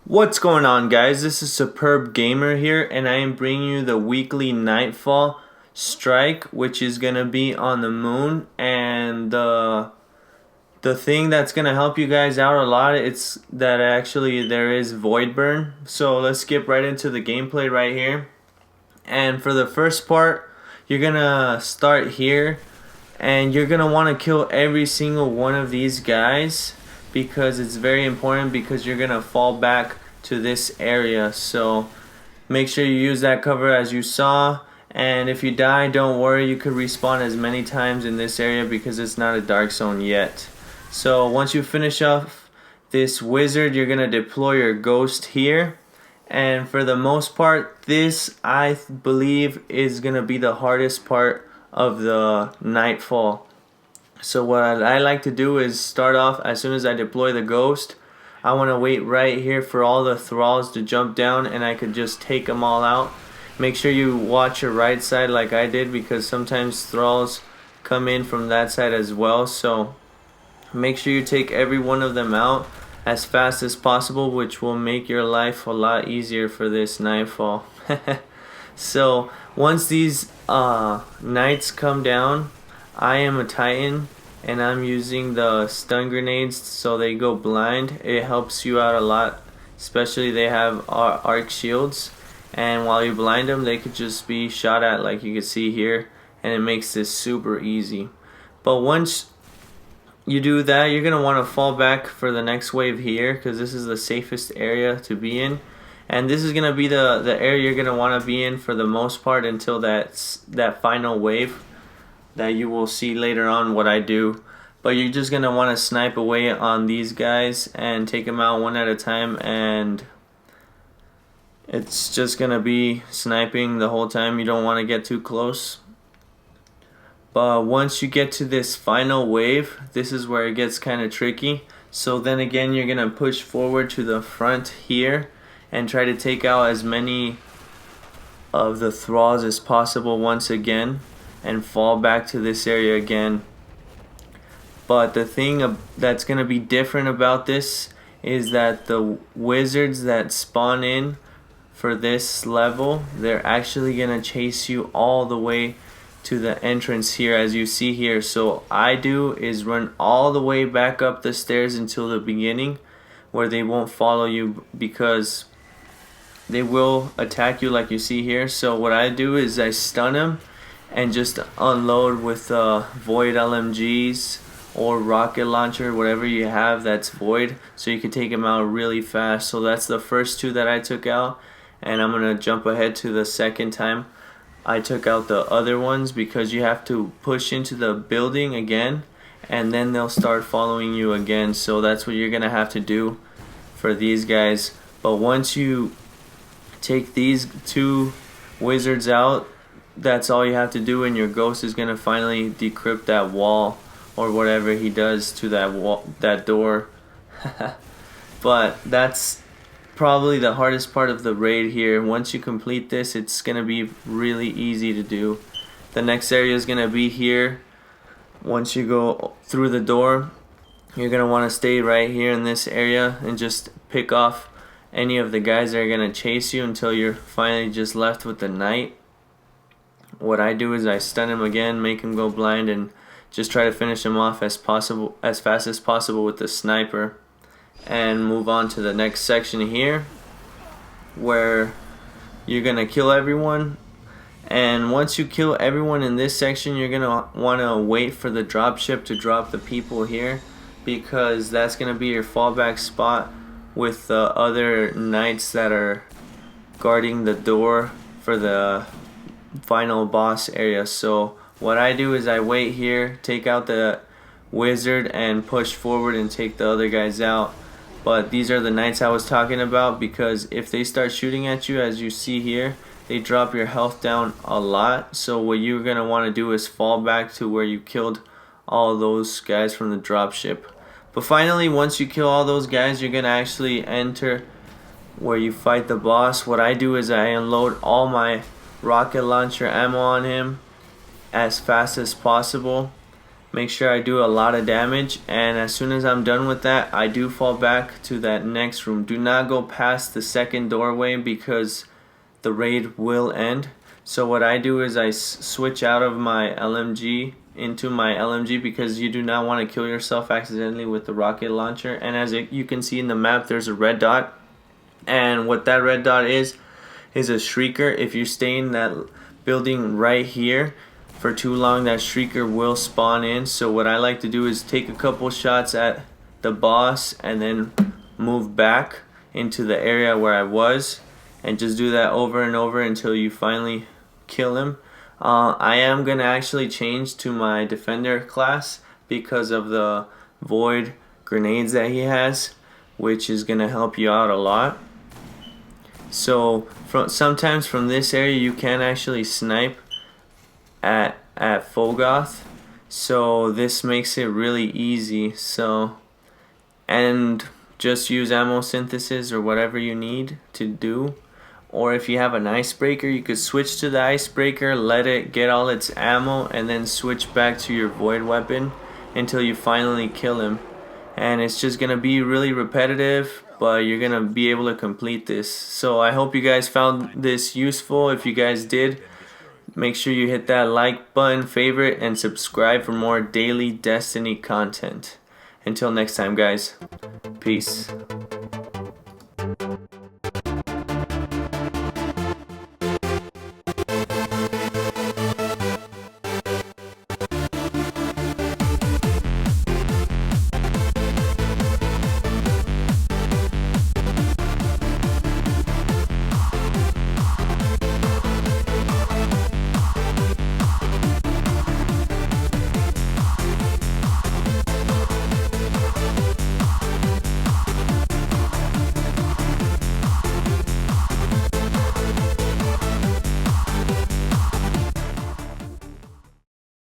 What's going on, guys? This is Superb Gamer here, and I am bringing you the weekly Nightfall strike, which is gonna be on the moon. And the thing that's gonna help you guys out a lot, it's that actually there is void burn. So let's skip right into the gameplay right here. And for the first part, you're gonna start here, and you're gonna want to kill every single one of these guys, because it's very important, because you're gonna fall back to this area. So make sure you use that cover as you saw, and if you die, don't worry, you could respawn as many times in this area because it's not a dark zone yet. So once you finish off this wizard, you're gonna deploy your ghost here, and for the most part, this I believe is gonna be the hardest part of the Nightfall. So what I like to do is start off as soon as I deploy the ghost. I want to wait right here for all the thralls to jump down, and I could just take them all out. Make sure you watch your right side like I did, because sometimes thralls come in from that side as well. So make sure you take every one of them out as fast as possible, which will make your life a lot easier for this Nightfall. So once these knights come down, I am a Titan, and I'm using the stun grenades so they go blind. It helps you out a lot, especially they have arc shields, and while you blind them, they could just be shot at like you can see here, and it makes this super easy. But once you do that, you're gonna want to fall back for the next wave here, because this is the safest area to be in, and this is gonna be the area you're gonna want to be in for the most part until that final wave that you will see later on what I do. But you're just gonna want to snipe away on these guys and take them out one at a time, and it's just gonna be sniping the whole time. You don't want to get too close. But once you get to this final wave, this is where it gets kind of tricky. So then again, you're gonna push forward to the front here and try to take out as many of the thralls as possible once again, and fall back to this area again. But the thing that's going to be different about this is that the wizards that spawn in for this level, they're actually going to chase you all the way to the entrance here, as you see here. So I do is run all the way back up the stairs until the beginning, where they won't follow you, because they will attack you like you see here. So what I do is I stun them and just unload with void LMGs or rocket launcher, whatever you have that's void, so you can take them out really fast. So that's the first two that I took out, and I'm gonna jump ahead to the second time I took out the other ones, because you have to push into the building again, and then they'll start following you again. So that's what you're gonna have to do for these guys. But once you take these two wizards out, that's all you have to do, and your ghost is gonna finally decrypt that wall, or whatever he does to that wall, that door. But that's probably the hardest part of the raid here. Once you complete this, it's gonna be really easy to do. The next area is gonna be here. Once you go through the door, you're gonna want to stay right here in this area and just pick off any of the guys that are gonna chase you until you're finally just left with the knight. What I do is I stun him again, make him go blind, and just try to finish him off as fast as possible with the sniper, and move on to the next section here, where you're gonna kill everyone. And once you kill everyone in this section, you're gonna want to wait for the dropship to drop the people here, because that's gonna be your fallback spot with the other knights that are guarding the door for the final boss area. So what I do is I wait here, take out the wizard, and push forward and take the other guys out. But these are the knights I was talking about, because if they start shooting at you, as you see here, they drop your health down a lot. So what you're gonna want to do is fall back to where you killed all those guys from the dropship. But finally, once you kill all those guys, you're gonna actually enter where you fight the boss. What I do is I unload all my rocket launcher ammo on him as fast as possible. make sure I do a lot of damage, and as soon as I'm done with that, I do fall back to that next room. Do not go past the second doorway because the raid will end. So what I do is I switch out of my LMG into my LMG, because you do not want to kill yourself accidentally with the rocket launcher. And as you can see in the map, there's a red dot, and what that red dot is a shrieker. If you stay in that building right here for too long, that shrieker will spawn in. So what I like to do is take a couple shots at the boss and then move back into the area where I was, and just do that over and over until you finally kill him. I am gonna actually change to my defender class because of the void grenades that he has, which is gonna help you out a lot. So sometimes from this area you can actually snipe at Fogoth, so this makes it really easy. And just use ammo synthesis or whatever you need to do. Or if you have an icebreaker, you could switch to the icebreaker, let it get all its ammo, and then switch back to your void weapon until you finally kill him. And it's just gonna be really repetitive, but you're gonna be able to complete this. So I hope you guys found this useful. If you guys did, make sure you hit that like button, favorite, and subscribe for more daily Destiny content. Until next time, guys, peace.